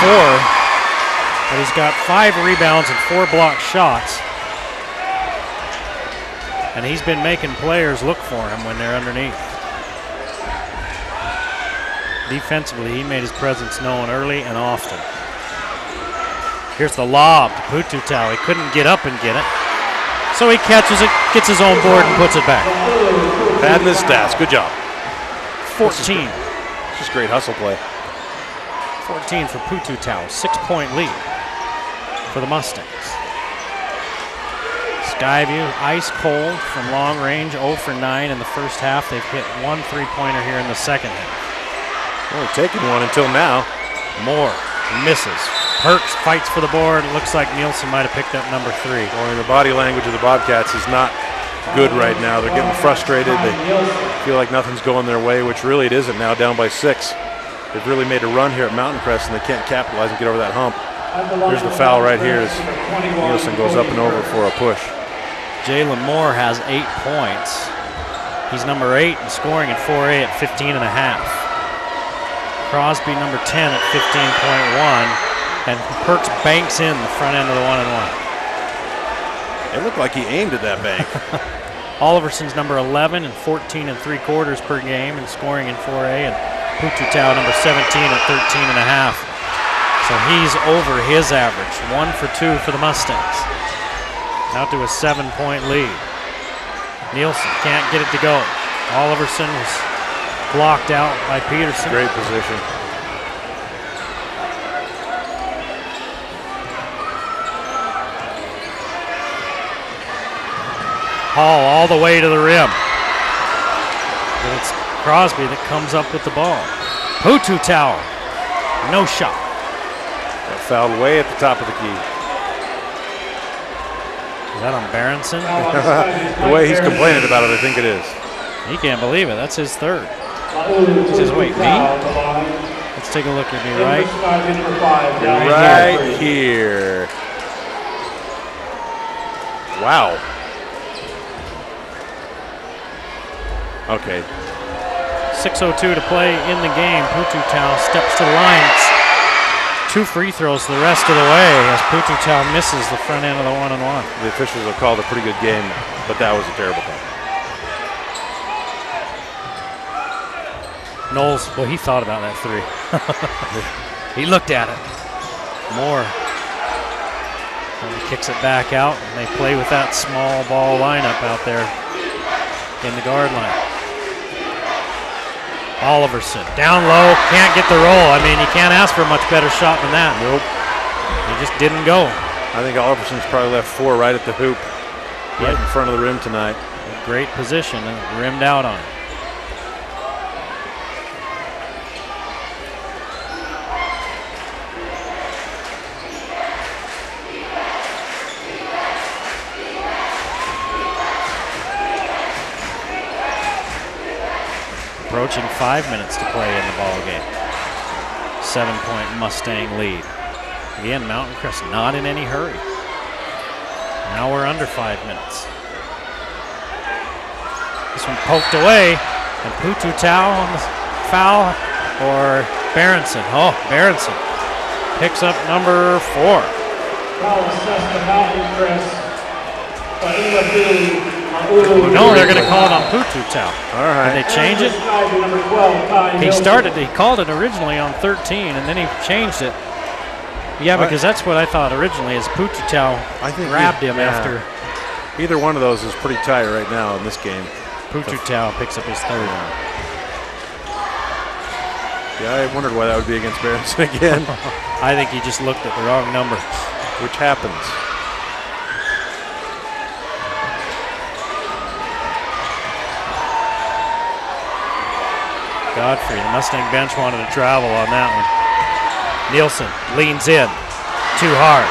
but he's got 5 rebounds and 4 blocked shots. And he's been making players look for him when they're underneath. Defensively, he made his presence known early and often. Here's the lob to Pututau. He couldn't get up and get it. So he catches it, gets his own board, and puts it back. Bad in his stats. Good job. 14. Just great hustle play. 14 for Pututau. 6-point lead for the Mustangs. Skyview, ice cold from long range, 0 for 9 in the first half. They've hit 1 3-pointer here in the second half. Only taking one until now. Moore misses. Perks fights for the board. It looks like Nielsen might have picked up number 3. Boy, the body language of the Bobcats is not good right now. They're getting frustrated. They feel like nothing's going their way, which really it isn't now, down by 6. They've really made a run here at Mountain Crest, and they can't capitalize and get over that hump. Here's the foul right here as Nielsen goes up and over for a push. Jalen Moore has 8 points. He's number 8 in scoring in 4A at 15.5. Crosby number 10 at 15.1. And Perks banks in the front end of the 1-and-1. It looked like he aimed at that bank. Oliverson's number 11 and 14 3/4 per game and scoring in 4A. And Pututau number 17 at 13.5. So he's over his average. 1 for 2 for the Mustangs. Out to a 7-point lead. Nielsen can't get it to go. Oliverson was blocked out by Peterson. Great position. Hall all the way to the rim. But it's Crosby that comes up with the ball. Pututau, no shot. Got fouled way at the top of the key. Is that on Berenson? The way he's complaining about it, I think it is. He can't believe it. That's his 3rd. He says, wait, me? Let's take a look at me, right? Right here. Wow. Okay. 6:02 to play in the game. Pututau steps to the line. It's 2 free throws the rest of the way as Pututau misses the front end of the 1-and-1. The officials have called a pretty good game, but that was a terrible call. Knowles, well, he thought about that 3. He looked at it. Moore kicks it back out, and they play with that small ball lineup out there in the guard line. Oliverson down low, can't get the roll. I mean, you can't ask for a much better shot than that. Nope. He just didn't go. I think Oliverson's probably left 4 right at the hoop, right in front of the rim tonight. Great position and rimmed out on. Approaching 5 minutes to play in the ball game. 7-point Mustang lead. Again, Mountain Crest not in any hurry. Now we're under 5 minutes. This one poked away, and Pututau on the foul, or Berenson. Oh, Berenson picks up number 4. Foul assessed to Mountain Crest. No, they're going to call it on Pututau. All right. Did they change it? He called it originally on 13, and then he changed it. Yeah, because that's what I thought originally, is Pututau grabbed him after. Either one of those is pretty tight right now in this game. Pututau picks up his 3rd. Yeah, I wondered why that would be against Berenson again. I think he just looked at the wrong number. Which happens. Godfrey, the Mustang bench wanted to travel on that one. Nielsen leans in, too hard.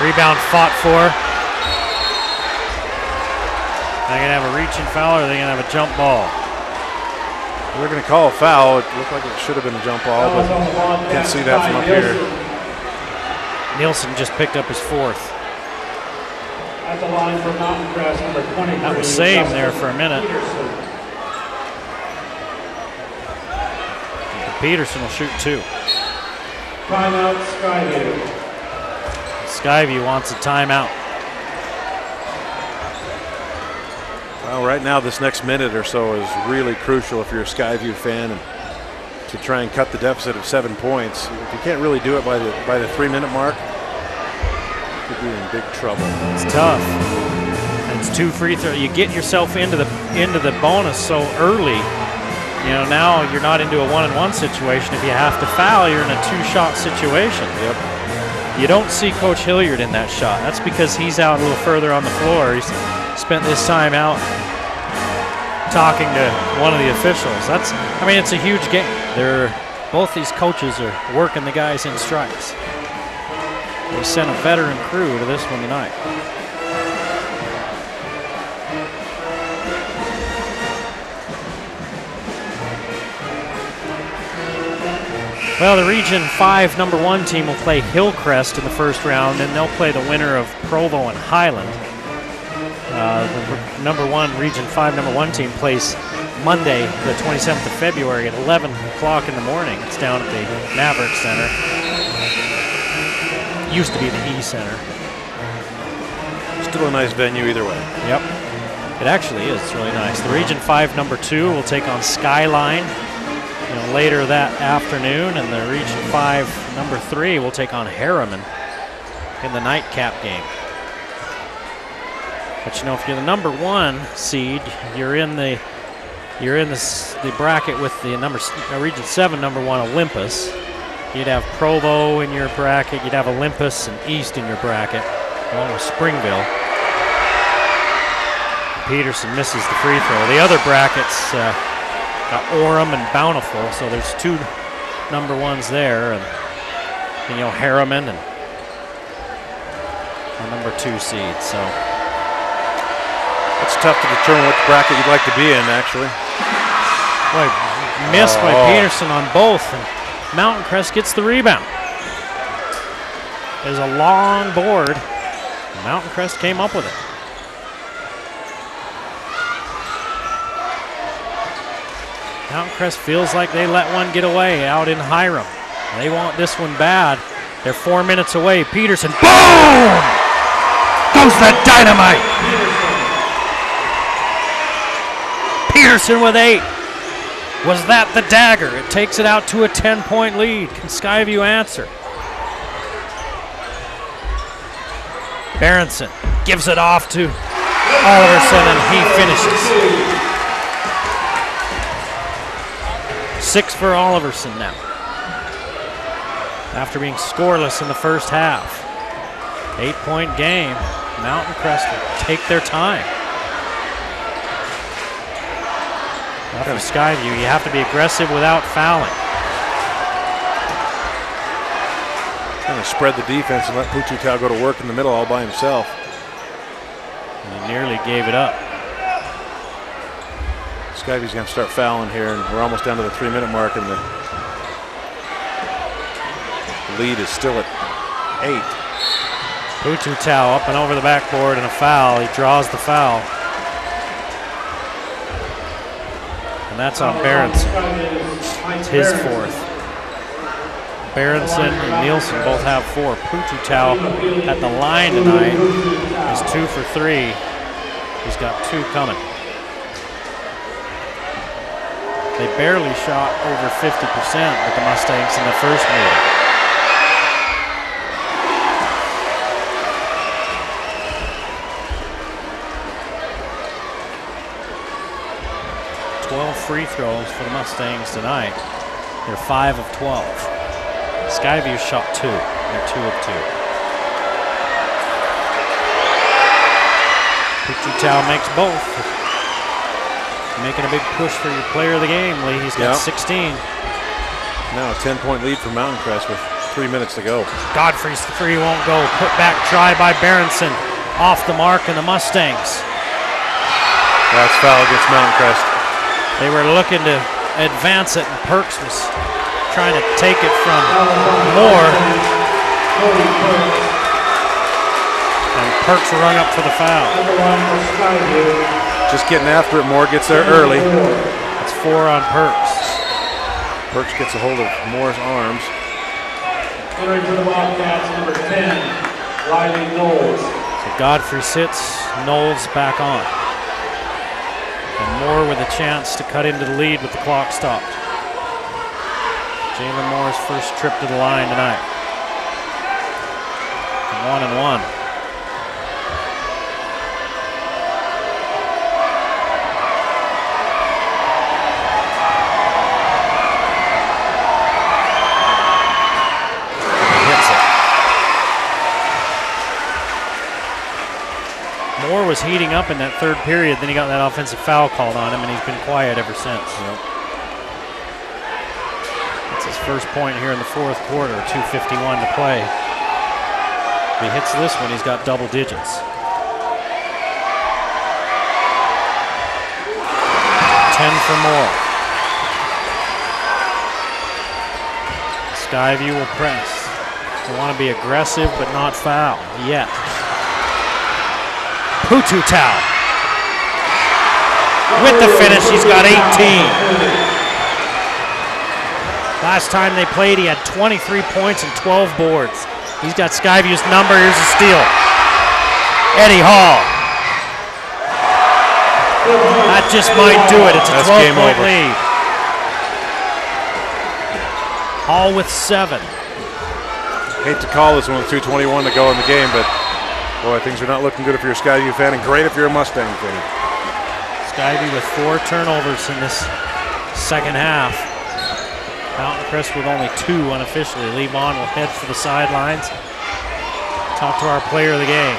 Rebound fought for. Are they going to have a reaching foul, or are they going to have a jump ball? They're going to call a foul. It looked like it should have been a jump ball, but can't see that from up here. Nielsen just picked up his 4th. At the line for Mountain Crest, number 23. That was saved there for a minute. Peterson will shoot 2. Timeout, Skyview. Skyview wants a timeout. Well, right now, this next minute or so is really crucial if you're a Skyview fan, and to try and cut the deficit of 7 points. If you can't really do it by the 3-minute mark, you could be in big trouble. It's tough. It's 2 free throws. You get yourself into the bonus so early. You know, now you're not into a 1-and-1 situation. If you have to foul, you're in a 2-shot situation. Yep. You don't see Coach Hilliard in that shot. That's because he's out a little further on the floor. He's spent this time out talking to one of the officials. I mean, it's a huge game. Both these coaches are working the guys in stripes. They sent a veteran crew to this one tonight. Well, the Region 5 #1 team will play Hillcrest in the first round, and they'll play the winner of Provo and Highland. The Region 5 #1 team plays Monday, the 27th of February at 11 o'clock in the morning. It's down at the Maverick Center. Used to be the E Center. Still a nice venue either way. Yep, it actually is. It's really nice. The Region 5 #2 will take on Skyline later that afternoon, and the Region 5 #3 will take on Harriman in the nightcap game. But if you're the #1 seed, you're in the bracket with the Region 7 #1 Olympus. You'd have Provo in your bracket. You'd have Olympus and East in your bracket, along with Springville. Peterson misses the free throw. The other brackets got Orem and Bountiful, so there's 2 #1s there, and Harriman and a #2 seed. So it's tough to determine which bracket you'd like to be in, actually. Boy, missed by Peterson on both, and Mountain Crest gets the rebound. There's a long board. Mountain Crest came up with it. Mountain Crest feels like they let one get away out in Hiram. They want this one bad. They're 4 minutes away. Peterson, boom! Goes the dynamite! Peterson with 8. Was that the dagger? It takes it out to a 10-point lead. Can Skyview answer? Berenson gives it off to Oliverson, and he finishes. 6 for Oliverson now, after being scoreless in the first half. 8-point game. Mountain Crest will take their time. For Skyview, you have to be aggressive without fouling. Trying to spread the defense and let Puchutau go to work in the middle all by himself. And he nearly gave it up. Skyview's going to start fouling here, and we're almost down to the 3-minute mark, and the lead is still at 8. Puchutau up and over the backboard and a foul. He draws the foul. And that's on Berenson. It's his 4th. Berenson and Nielsen both have 4. Puchutau at the line tonight is 2 for 3. He's got 2 coming. They barely shot over 50% with the Mustangs in the first meeting. Free throws for the Mustangs tonight. They're 5 of 12. Skyview shot 2. They're 2 of 2. Puchutau makes both. Making a big push for your player of the game, Lee. He's got 16. Now a 10-point lead for Mountain Crest with 3 minutes to go. Godfrey's three won't go. Put back try by Berenson. Off the mark, and the Mustangs. That's foul against Mountain Crest. They were looking to advance it, and Perks was trying to take it from Moore. And Perks rung up for the foul. Just getting after it. Moore gets there early. It's 4 on Perks. Perks gets a hold of Moore's arms. Entering for the Bobcats, number 10, Riley Knowles. So Godfrey sits, Knowles back on. And Moore with a chance to cut into the lead with the clock stopped. Jalen Moore's first trip to the line tonight. 1-1. Moore was heating up in that third period, then he got that offensive foul called on him, and he's been quiet ever since. Yep. That's his first point here in the fourth quarter, 2:51 to play. If he hits this one, he's got double digits. 10 for Moore. Skyview will press. They want to be aggressive but not foul yet. Pututau with the finish, he's got 18. Last time they played, he had 23 points and 12 boards. He's got Skyview's number, here's a steal. Eddie Hall. That just might do it, it's a 12-point lead. Hall with 7. Hate to call this one with 2:21 to go in the game, but boy, things are not looking good if you're a Skyview fan, and great if you're a Mustang fan. Skyview with 4 turnovers in this second half. Mountain Crest with only 2 unofficially. Levon will head for the sidelines. Talk to our player of the game.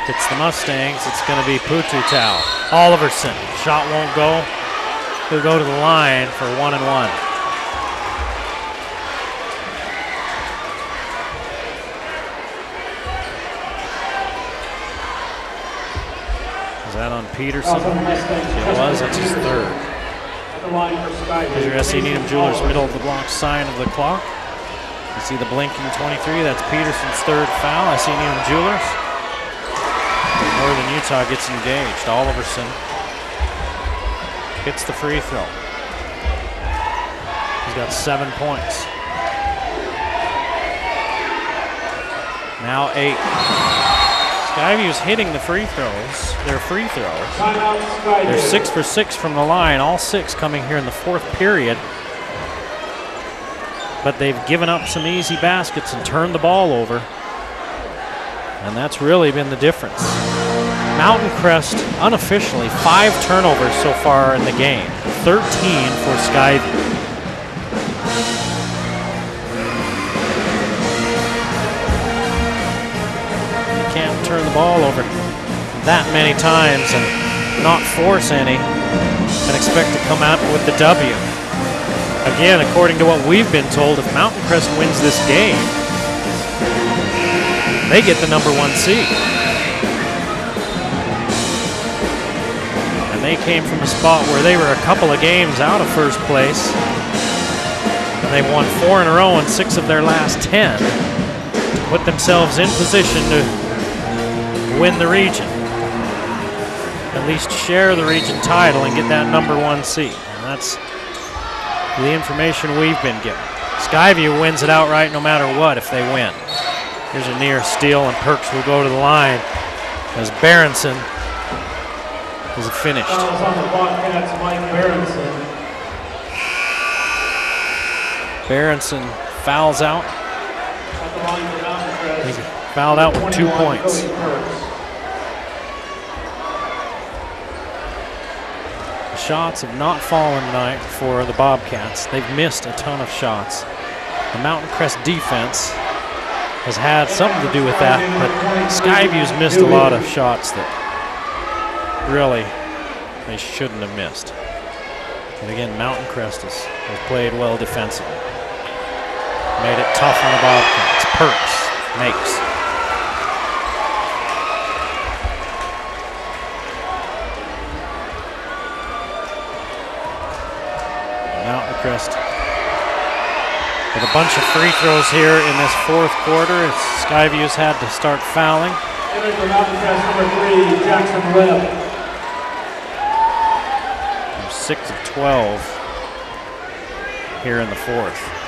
If it's the Mustangs, it's going to be Pututau. Oliverson, shot won't go. He'll go to the line for 1-1. Is that on Peterson? It was, it's his third. Here's your SC Needham Jewelers middle of the block sign of the clock. You see the blinking 23, that's Peterson's third foul. SC Needham Jewelers. Northern Utah gets engaged. Oliverson hits the free throw. He's got 7 points. Now 8. Skyview's hitting the free throws, their free throws. They're 6 for 6 from the line, all 6 coming here in the fourth period. But they've given up some easy baskets and turned the ball over. And that's really been the difference. Mountain Crest, unofficially, 5 turnovers so far in the game. 13 for Skyview. Turn the ball over that many times and not force any and expect to come out with the W. Again, according to what we've been told, if Mountain Crest wins this game, they get the number 1 seed. And they came from a spot where they were a couple of games out of first place. And they won 4 in a row and 6 of their last 10 to put themselves in position to win the region, at least share the region title and get that number 1 seed. And that's the information we've been given. Skyview wins it outright no matter what if they win. Here's a near steal, and Perks will go to the line as Berenson is finished. Berenson fouls out. He's fouled out with 2 points. The shots have not fallen tonight for the Bobcats. They've missed a ton of shots. The Mountain Crest defense has had something to do with that, but Skyview's missed a lot of shots that really they shouldn't have missed. And again, Mountain Crest has played well defensively. Made it tough on the Bobcats. Perks makes. Mountain Crest with a bunch of free throws here in this fourth quarter. Skyview's had to start fouling. Entering for Mountain Crest, number 3, Jackson Webb. 6 of 12 here in the fourth.